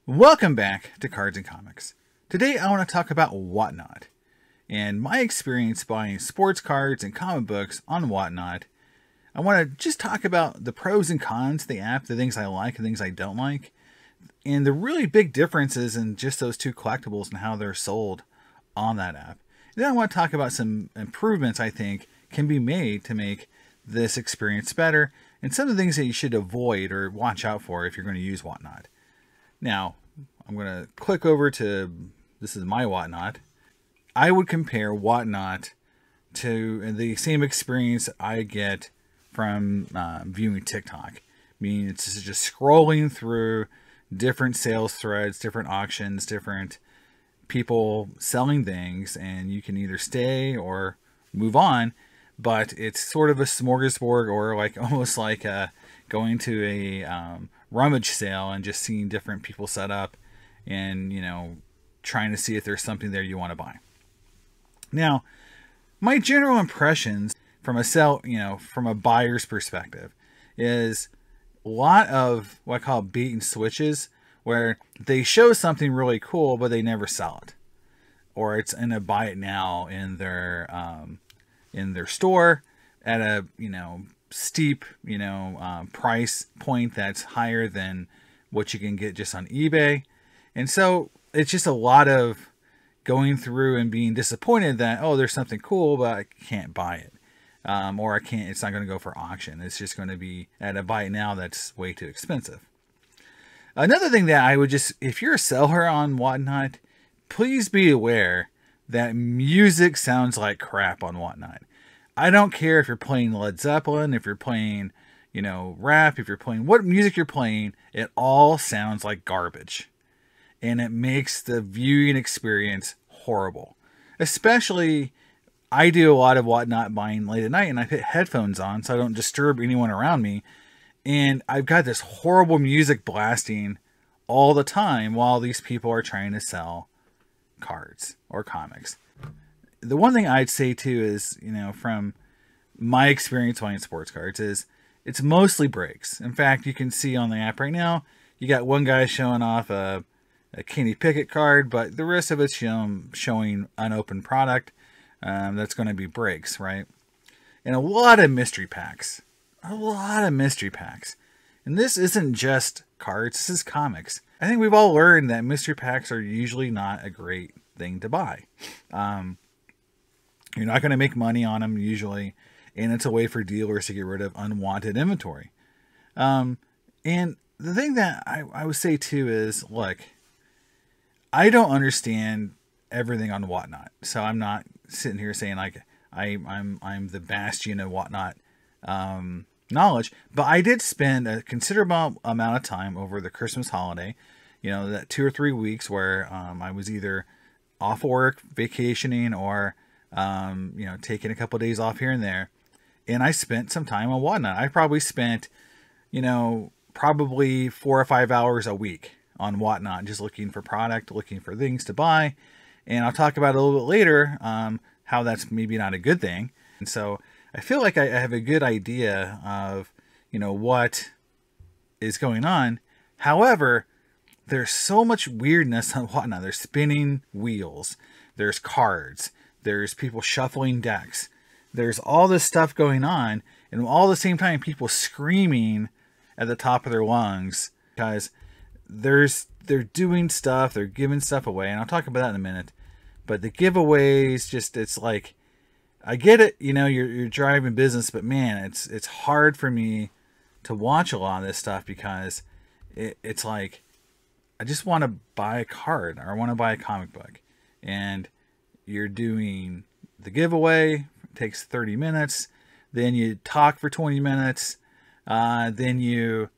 Welcome back to Cards and Comics. Today I want to talk about Whatnot and my experience buying sports cards and comic books on Whatnot. I want to just talk about the pros and cons of the app, the things I like and things I don't like, and the really big differences in just those two collectibles and how they're sold on that app. And then I want to talk about some improvements I think can be made to make this experience better and some of the things that you should avoid or watch out for if you're going to use Whatnot. Now, I'm going to click over to, this is my Whatnot. I would compare Whatnot to the same experience I get from viewing TikTok. Meaning it's just scrolling through different sales threads, different auctions, different people selling things, and you can either stay or move on, but it's sort of a smorgasbord, or like almost like going to a rummage sale and just seeing different people set up and, you know, trying to see if there's something there you want to buy. Now, my general impressions from from a buyer's perspective is a lot of what I call bait and switches, where they show something really cool, but they never sell it, or it's in a buy it now in their store at a, steep, price point that's higher than what you can get just on eBay. And so it's just a lot of going through and being disappointed that, oh, there's something cool, but I can't buy it. Or it's not going to go for auction. It's just going to be at a buy it now that's way too expensive. Another thing that I would if you're a seller on Whatnot, please be aware that music sounds like crap on Whatnot. I don't care if you're playing Led Zeppelin, if you're playing, rap, if you're playing what music you're playing, it all sounds like garbage. And it makes the viewing experience horrible. Especially, I do a lot of Whatnot buying late at night, and I put headphones on so I don't disturb anyone around me. And I've got this horrible music blasting all the time while these people are trying to sell cards or comics. The one thing I'd say too is, from my experience buying sports cards, is it's mostly breaks. In fact, you can see on the app right now, you got one guy showing off a Kenny Pickett card, but the rest of it's showing unopened product. That's going to be breaks, right? And a lot of mystery packs. And this isn't just cards, this is comics. I think we've all learned that mystery packs are usually not a great thing to buy. You're not going to make money on them usually, and it's a way for dealers to get rid of unwanted inventory. And the thing that I would say too is, look, I don't understand everything on Whatnot, so I'm not sitting here saying like I'm the bastion of Whatnot knowledge, but I did spend a considerable amount of time over the Christmas holiday, that 2 or 3 weeks where I was either off work, vacationing, or taking a couple of days off here and there, and I spent some time on Whatnot. I probably spent, probably 4 or 5 hours a week on Whatnot, just looking for product, looking for things to buy. And I'll talk about it a little bit later, how that's maybe not a good thing. And so I feel like I have a good idea of, what is going on. However, there's so much weirdness on Whatnot. There's spinning wheels. There's cards. There's people shuffling decks. There's all this stuff going on. And all at the same time, people screaming at the top of their lungs because they're doing stuff. They're giving stuff away. And I'll talk about that in a minute. But the giveaways, it's like, I get it, you're driving business, but man, it's hard for me to watch a lot of this stuff because it's like, I just want to buy a card or I want to buy a comic book. And you're doing the giveaway, it takes 30 minutes. Then you talk for 20 minutes. Then you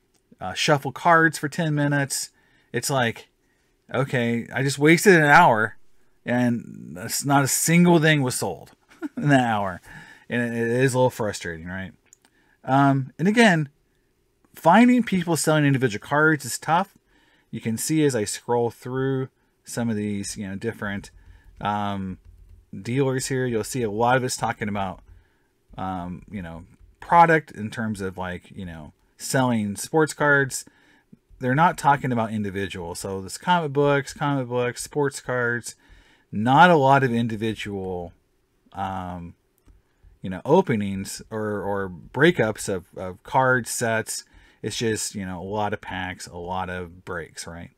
shuffle cards for 10 minutes. It's like, okay, I just wasted an hour and that's not a single thing was sold in that hour. And it is a little frustrating, right? And again, finding people selling individual cards is tough. You can see as I scroll through some of these, different dealers here, you'll see a lot of it's talking about, product in terms of like, selling sports cards. they're not talking about individual. So this comic books, sports cards, not a lot of individual, openings or breakups of card sets. It's just, a lot of packs, a lot of breaks, right?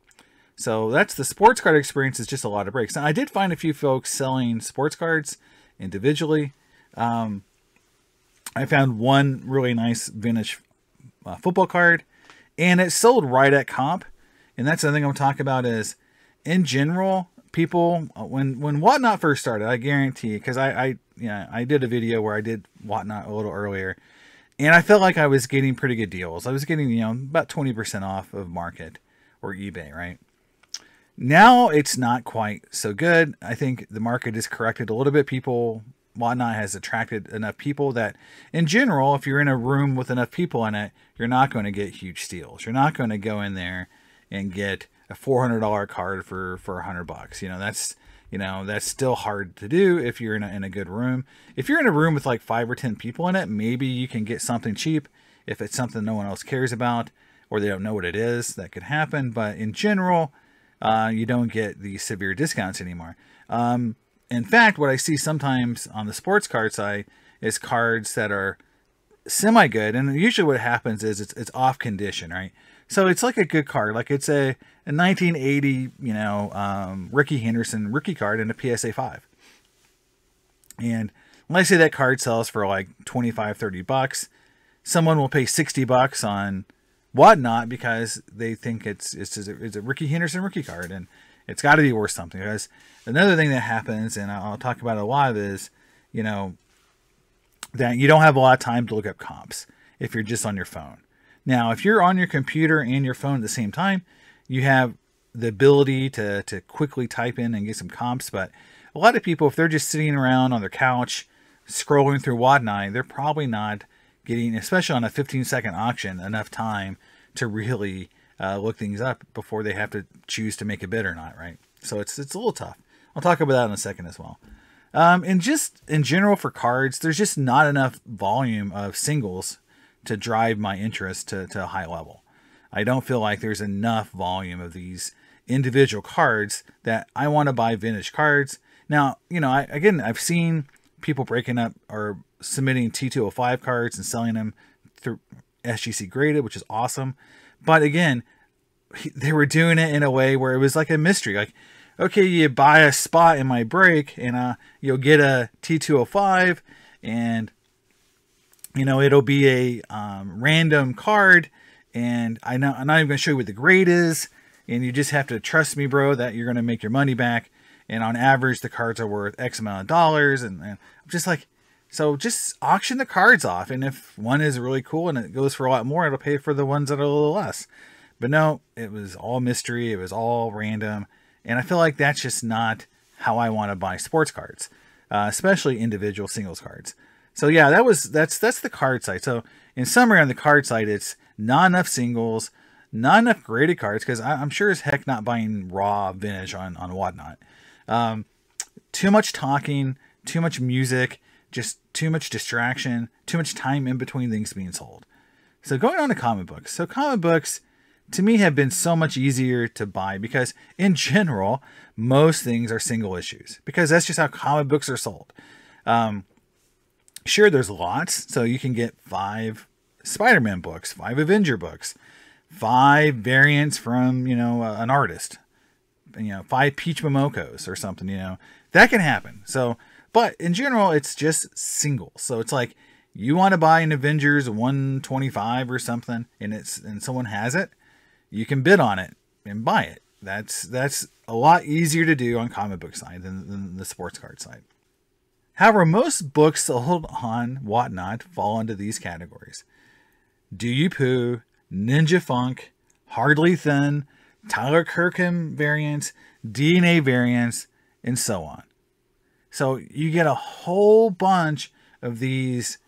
So that's the sports card experience, is just a lot of breaks. Now, I did find a few folks selling sports cards individually. I found one really nice vintage football card, and it sold right at comp. And that's the thing I'm talking about is, in general, people, when Whatnot first started, I guarantee, because I did a video where I did Whatnot a little earlier, and I felt like I was getting pretty good deals. I was getting, about 20% off of market or eBay, right? Now it's not quite so good. I think the market is corrected a little bit. Whatnot has attracted enough people that, in general, if you're in a room with enough people in it, you're not going to get huge steals. You're not going to go in there and get a $400 card for $100. That's still hard to do if you're in a good room. If you're in a room with like 5 or 10 people in it, maybe you can get something cheap if it's something no one else cares about or they don't know what it is. That could happen, but in general, you don't get the severe discounts anymore. In fact, what I see sometimes on the sports card side is cards that are semi-good, and usually what happens is it's off condition, right? So it's like a good card, like it's a 1980, Ricky Henderson rookie card in a PSA 5. And let's say that card sells for like $25-30. Someone will pay $60 on Whatnot because they think it's a Ricky Henderson rookie card, and it's got to be worth something. Because another thing that happens, and I'll talk about it a lot, is that you don't have a lot of time to look up comps if you're just on your phone. Now, if you're on your computer and your phone at the same time, you have the ability to quickly type in and get some comps. But a lot of people, if they're just sitting around on their couch scrolling through Whatnot, they're probably not getting, especially on a 15-second auction, enough time to really look things up before they have to choose to make a bid or not, right? So it's a little tough. I'll talk about that in a second as well. And just in general for cards, there's just not enough volume of singles to drive my interest to a high level. I don't feel like there's enough volume of these individual cards that I want to buy vintage cards. Now, I've seen people breaking up or submitting T205 cards and selling them through SGC graded, which is awesome. But again, they were doing it in a way where it was like a mystery. Like, okay, you buy a spot in my break and you'll get a T205 and it'll be a random card, and I'm not even going to show you what the grade is, and you just have to trust me, bro, that you're going to make your money back. And on average, the cards are worth X amount of dollars, and I'm just like, so just auction the cards off, and if one is really cool and it goes for a lot more, it'll pay for the ones that are a little less. But no, it was all mystery, it was all random, and I feel like that's just not how I want to buy sports cards, especially individual singles cards. So yeah, that's the card side. So in summary, on the card side, it's not enough singles, not enough graded cards, because I'm sure as heck not buying raw vintage on Whatnot. Too much talking, too much music, just too much distraction, too much time in between things being sold. So going on to comic books. So comic books, to me, have been so much easier to buy because in general, most things are single issues because that's just how comic books are sold. Sure, there's lots. So you can get 5 Spider-Man books, 5 Avenger books, 5 variants from, an artist, 5 Peach Momokos or something, that can happen. So, but in general, it's just singles. So it's like you want to buy an Avengers 125 or something and someone has it, you can bid on it and buy it. That's a lot easier to do on comic book side than the sports card side. However, most books sold on Whatnot fall into these categories: Do You Poo, Ninja Funk, Hardly Thin, Tyler Kirkham variants, DNA variants, and so on. So you get a whole bunch of these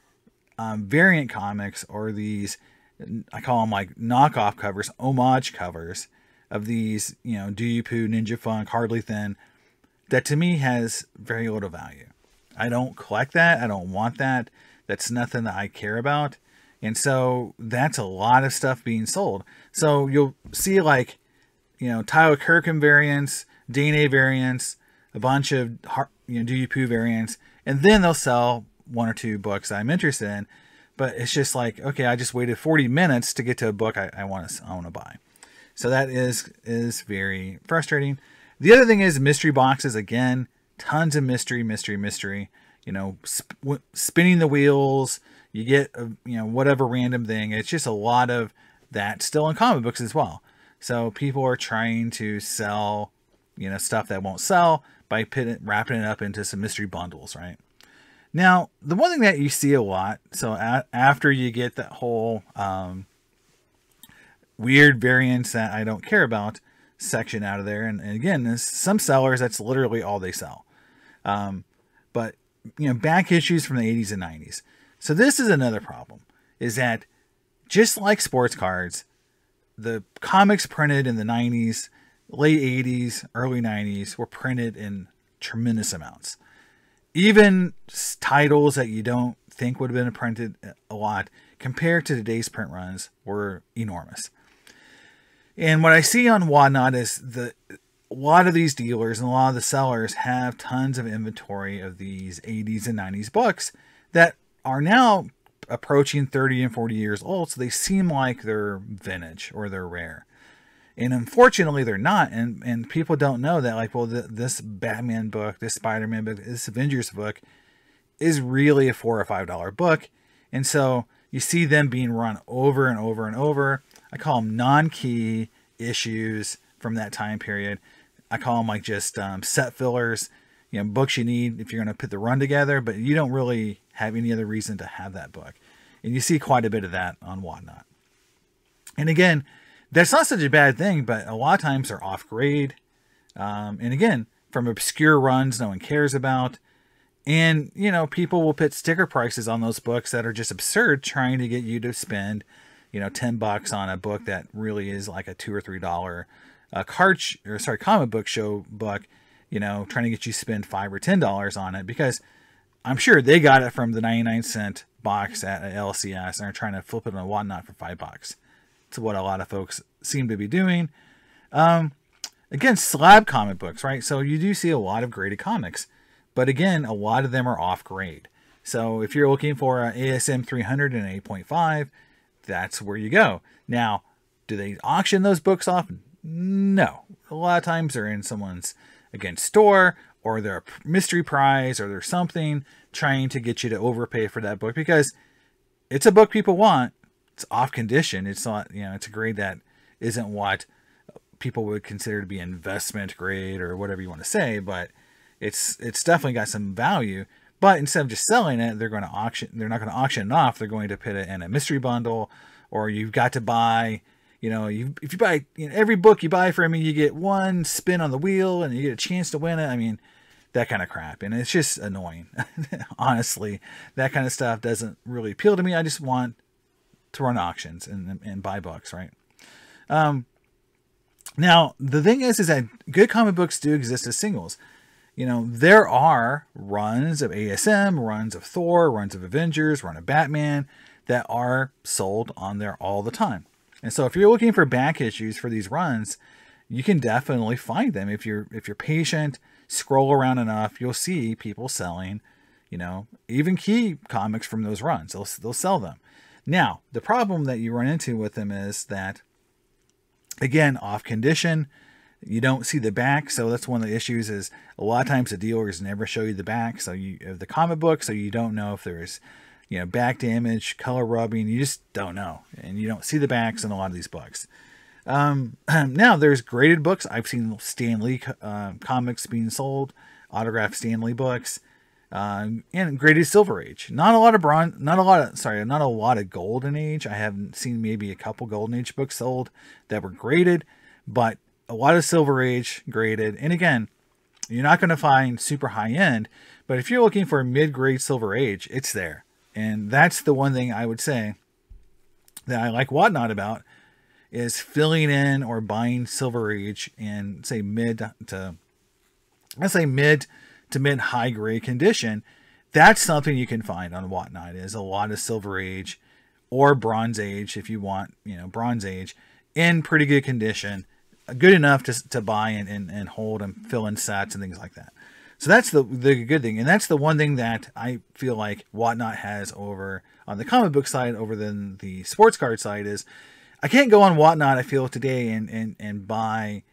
variant comics, or these, I call them like knockoff covers, homage covers of these, Do You Poo, Ninja Funk, Hardly Thin, that to me has very little value. I don't collect that. I don't want that. That's nothing that I care about. And so that's a lot of stuff being sold. So you'll see like, Tyler Kirkham variants, Dane variants, a bunch of Dewey Pooh variants, and then they'll sell one or two books I'm interested in. But it's just like, okay, I just waited 40 minutes to get to a book I want to buy. So that is very frustrating. The other thing is mystery boxes. Again, tons of mystery. Spinning the wheels. You get whatever random thing. It's just a lot of that still in comic books as well. So people are trying to sell stuff that won't sell by wrapping it up into some mystery bundles, right? Now, the one thing that you see a lot, so after you get that whole weird variants that I don't care about section out of there, and again, some sellers, that's literally all they sell. But, back issues from the 80s and 90s. So this is another problem, is that just like sports cards, the comics printed in the 90s, late 80s, early 90s were printed in tremendous amounts. Even titles that you don't think would have been printed a lot compared to today's print runs were enormous. And what I see on Whatnot is a lot of these dealers and a lot of the sellers have tons of inventory of these 80s and 90s books that are now approaching 30 and 40 years old. So they seem like they're vintage or they're rare. And unfortunately, they're not. And people don't know that, like, well, this Batman book, this Spider-Man book, this Avengers book is really a $4 or $5 book. And so you see them being run over and over and over. I call them non-key issues from that time period. I call them like just set fillers, books you need if you're going to put the run together, but you don't really have any other reason to have that book. And you see quite a bit of that on Whatnot. And again, that's not such a bad thing, but a lot of times they're off grade. And again, from obscure runs no one cares about. And, people will put sticker prices on those books that are just absurd, trying to get you to spend, $10 on a book that really is like a $2 or $3 comic book show book, trying to get you to spend $5 or $10 on it, because I'm sure they got it from the 99-cent box at LCS and are trying to flip it on Whatnot for $5. It's what a lot of folks seem to be doing. Again, slab comic books, right? So you do see a lot of graded comics, but again, a lot of them are off grade. So if you're looking for an ASM 300 and 8.5, that's where you go. Now, do they auction those books off? No. A lot of times they're in someone's, again, store, or they're a mystery prize, or there's something trying to get you to overpay for that book, because it's a book people want. It's off condition. It's not, it's a grade that isn't what people would consider to be investment grade or whatever you want to say, but it's definitely got some value. But instead of just selling it, they're not going to auction it off. They're going to put it in a mystery bundle, or you've got to buy, if you buy every book you buy from me, you get one spin on the wheel and you get a chance to win it. I mean, that kind of crap. And it's just annoying. Honestly, that kind of stuff doesn't really appeal to me. I just want to run auctions and buy books, right? Now, the thing is that good comic books do exist as singles. There are runs of ASM, runs of Thor, runs of Avengers, run of Batman that are sold on there all the time. And so if you're looking for back issues for these runs, you can definitely find them. If you're patient, scroll around enough, you'll see people selling, even key comics from those runs. They'll sell them. Now, the problem that you run into with them is that, again, off condition, you don't see the back. So that's one of the issues, is a lot of times the dealers never show you the back. So of the comic book, so you don't know if there's, back damage, color rubbing. You just don't know. And you don't see the backs in a lot of these books. Now, there's graded books. I've seen Stan Lee comics being sold, autographed Stan Lee books. And graded Silver Age. Not a lot of Golden Age. I haven't seen maybe a couple Golden Age books sold that were graded, but a lot of Silver Age graded. And again, you're not going to find super high end, but if you're looking for a mid-grade Silver Age, it's there. And that's the one thing I would say that I like Whatnot about, is filling in or buying Silver Age in, say, mid to mid high grade condition. That's something you can find on Whatnot, is a lot of Silver Age or Bronze Age if you want, Bronze Age in pretty good condition, good enough to buy and hold and fill in sets and things like that. So that's the good thing. And that's the one thing that I feel like Whatnot has over on the comic book side over than the sports card side is I can't go on Whatnot, I feel, today and buy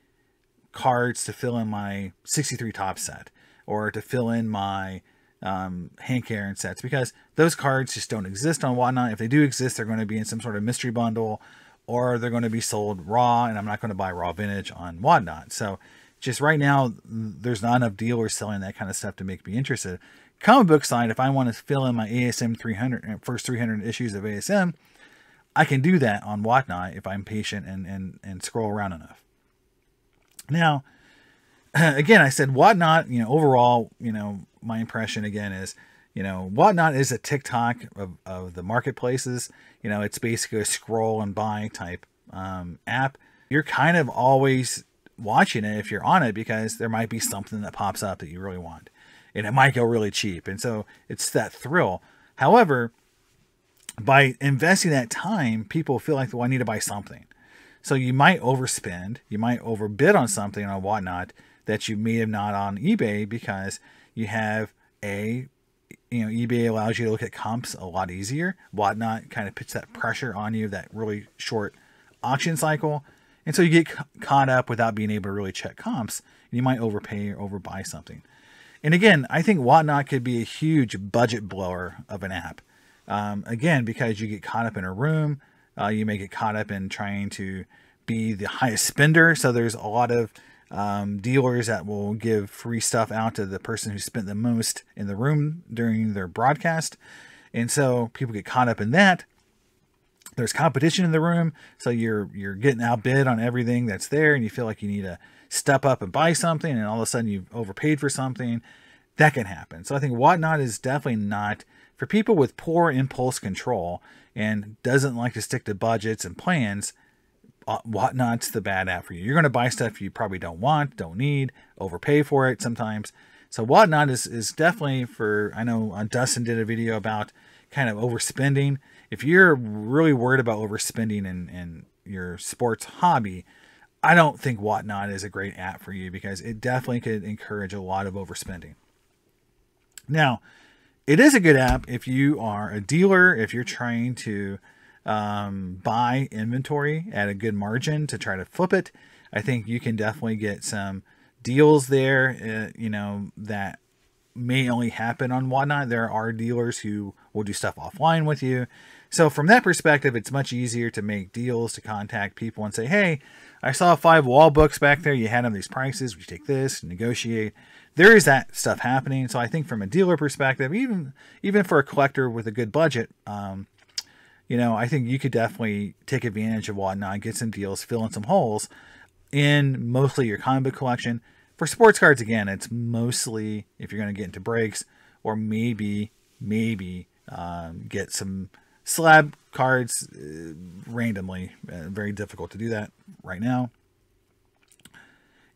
cards to fill in my 63 top set or to fill in my Hank Aaron sets, because those cards just don't exist on Whatnot. If they do exist, they're going to be in some sort of mystery bundle, or they're going to be sold raw, and I'm not going to buy raw vintage on Whatnot. So just right now, there's not enough dealers selling that kind of stuff to make me interested. Comic book side, if I want to fill in my ASM 300, first 300 issues of ASM, I can do that on Whatnot if I'm patient and scroll around enough. Now, again, I said Whatnot, overall, my impression again is, Whatnot is a TikTok of the marketplaces. It's basically a scroll and buy type app. You're kind of always watching it if you're on it, because there might be something that pops up that you really want, and it might go really cheap. And so it's that thrill. However, by investing that time, people feel like, well, I need to buy something. So you might overspend, you might overbid on something on Whatnot that you may have not on eBay, because you have eBay allows you to look at comps a lot easier. Whatnot kind of puts that pressure on you, that really short auction cycle. And so you get caught up without being able to really check comps. And you might overpay or overbuy something. And again, I think Whatnot could be a huge budget blower of an app. Again, because you get caught up in a room. You may get caught up in trying to be the highest spender. So there's a lot of dealers that will give free stuff out to the person who spent the most in the room during their broadcast. And so people get caught up in that. There's competition in the room. So you're getting outbid on everything that's there, and you feel like you need to step up and buy something, and all of a sudden you've overpaid for something. That can happen. So I think Whatnot is definitely not for people with poor impulse control and doesn't like to stick to budgets and plans. Whatnot's the bad app for you. You're going to buy stuff you probably don't want, don't need, overpay for it sometimes. So Whatnot is definitely for, I know Dustin did a video about kind of overspending. If you're really worried about overspending in your sports hobby, I don't think Whatnot is a great app for you, because it definitely could encourage a lot of overspending. Now, it is a good app if you are a dealer, if you're trying to buy inventory at a good margin to try to flip it. I think you can definitely get some deals there, that may only happen on Whatnot. There are dealers who will do stuff offline with you. So from that perspective, it's much easier to make deals, to contact people and say, hey, I saw 5 wall books back there. You had them these prices. Would you take this? Negotiate. There is that stuff happening. So I think from a dealer perspective, even for a collector with a good budget, I think you could definitely take advantage of Whatnot, get some deals, fill in some holes in mostly your comic book collection. For sports cards, again, it's mostly if you're going to get into breaks, or maybe get some slab cards randomly. Very difficult to do that right now.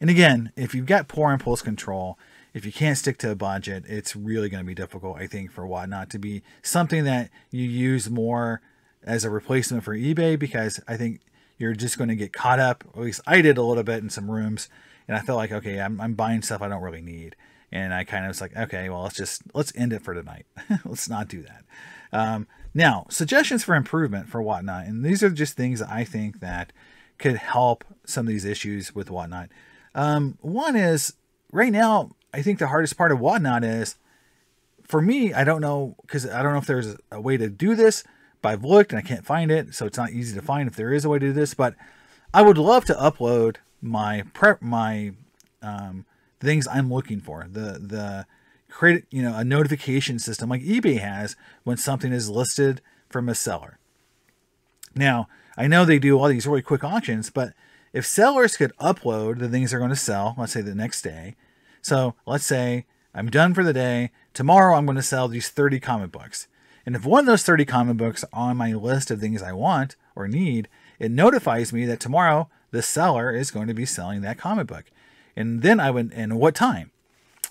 And again, if you've got poor impulse control, if you can't stick to a budget, it's really going to be difficult, I think, for Whatnot to be something that you use more as a replacement for eBay, because I think you're just going to get caught up. At least I did a little bit in some rooms, and I felt like, okay, I'm buying stuff I don't really need. And I kind of was like, okay, well, let's end it for tonight. Let's not do that. Now, suggestions for improvement for Whatnot. And these are just things that I think that could help some of these issues with Whatnot. One is, right now, I think the hardest part of Whatnot is, for me, I don't know, because I don't know if there's a way to do this, but I've looked and I can't find it. So it's not easy to find if there is a way to do this, but I would love to upload my things I'm looking for. The create, a notification system like eBay has when something is listed from a seller. Now, I know they do all these really quick auctions, but if sellers could upload the things they're going to sell, let's say the next day. So let's say I'm done for the day. Tomorrow I'm going to sell these 30 comic books. And if one of those 30 comic books are on my list of things I want or need, it notifies me that tomorrow the seller is going to be selling that comic book. And then and what time?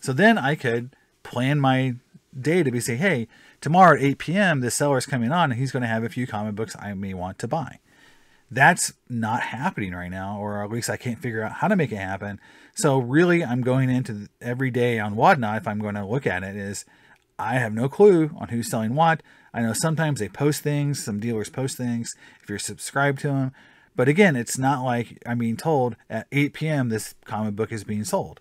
So then I could plan my day to say, hey, tomorrow at 8 p.m., the seller's coming on and he's going to have a few comic books I may want to buy. That's not happening right now, or at least I can't figure out how to make it happen. So really, I'm going into every day on Whatnot, if I'm going to look at it, is I have no clue on who's selling what. I know sometimes they post things, some dealers post things if you're subscribed to them. But again, it's not like I'm being told at 8 p.m. this comic book is being sold.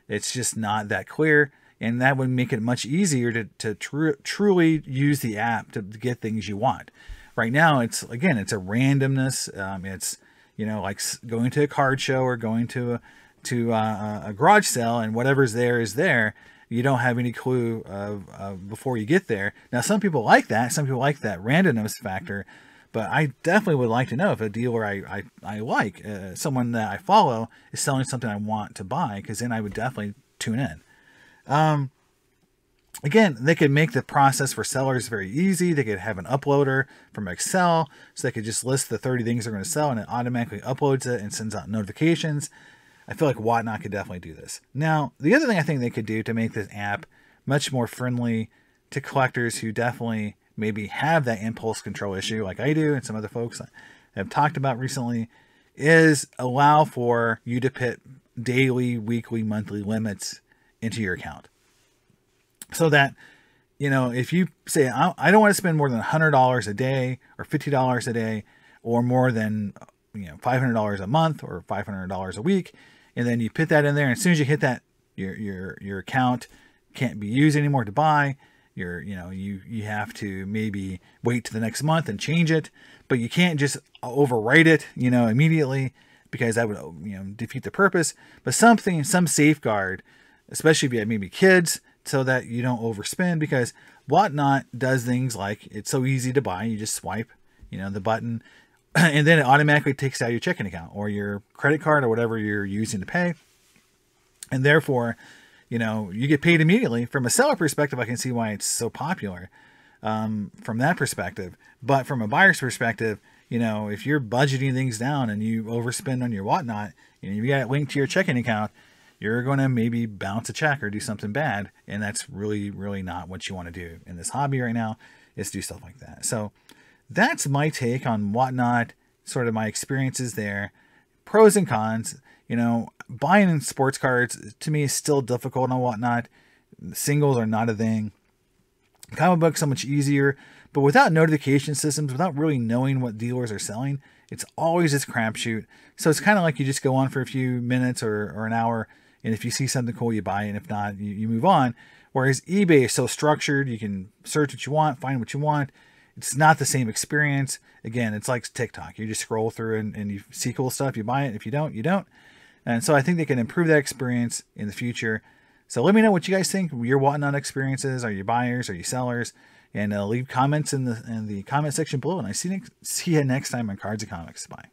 It's just not that clear. And that would make it much easier to truly use the app to get things you want. Right now, it's a randomness. It's, like going to a card show or going to a garage sale, and whatever's there is there. You don't have any clue of before you get there. Now, some people like that. Some people like that randomness factor. But I definitely would like to know if a dealer I like, someone that I follow, is selling something I want to buy, because then I would definitely tune in. Again, they could make the process for sellers very easy. They could have an uploader from Excel, so they could just list the 30 things they're going to sell, and it automatically uploads it and sends out notifications. I feel like Whatnot could definitely do this. Now, the other thing I think they could do to make this app much more friendly to collectors who definitely maybe have that impulse control issue like I do and some other folks have talked about recently, is allow for you to put daily, weekly, monthly limits into your account. So that, if you say, I don't want to spend more than $100 a day or $50 a day or more than, $500 a month or $500 a week. And then you put that in there. And as soon as you hit that, your account can't be used anymore to buy. You have to maybe wait to the next month and change it, but you can't just overwrite it, immediately, because that would, defeat the purpose. But some safeguard, especially if you have maybe kids, so that you don't overspend, because Whatnot does things like it's so easy to buy. You just swipe, the button, and then it automatically takes out your checking account or your credit card or whatever you're using to pay. And therefore, you get paid immediately. From a seller perspective, I can see why it's so popular from that perspective. But from a buyer's perspective, if you're budgeting things down and you overspend on your Whatnot, and you got it linked to your checking account, you're going to maybe bounce a check or do something bad. And that's really, really not what you want to do in this hobby right now, is do stuff like that. So that's my take on Whatnot, sort of my experiences there. Pros and cons. Buying sports cards to me is still difficult on Whatnot. Singles are not a thing. Comic books so much easier, but without notification systems, without really knowing what dealers are selling, it's always this crapshoot. So it's kind of like you just go on for a few minutes or an hour, and if you see something cool, you buy it, and if not, you move on. Whereas eBay is so structured, you can search what you want, find what you want. It's not the same experience. Again, it's like TikTok. You just scroll through and you see cool stuff, you buy it. If you don't, you don't. And so I think they can improve that experience in the future. So let me know what you guys think. Your Whatnot experiences. Are you buyers? Are you sellers? And leave comments in the comment section below. And I see you next time on Cards and Comics. Bye.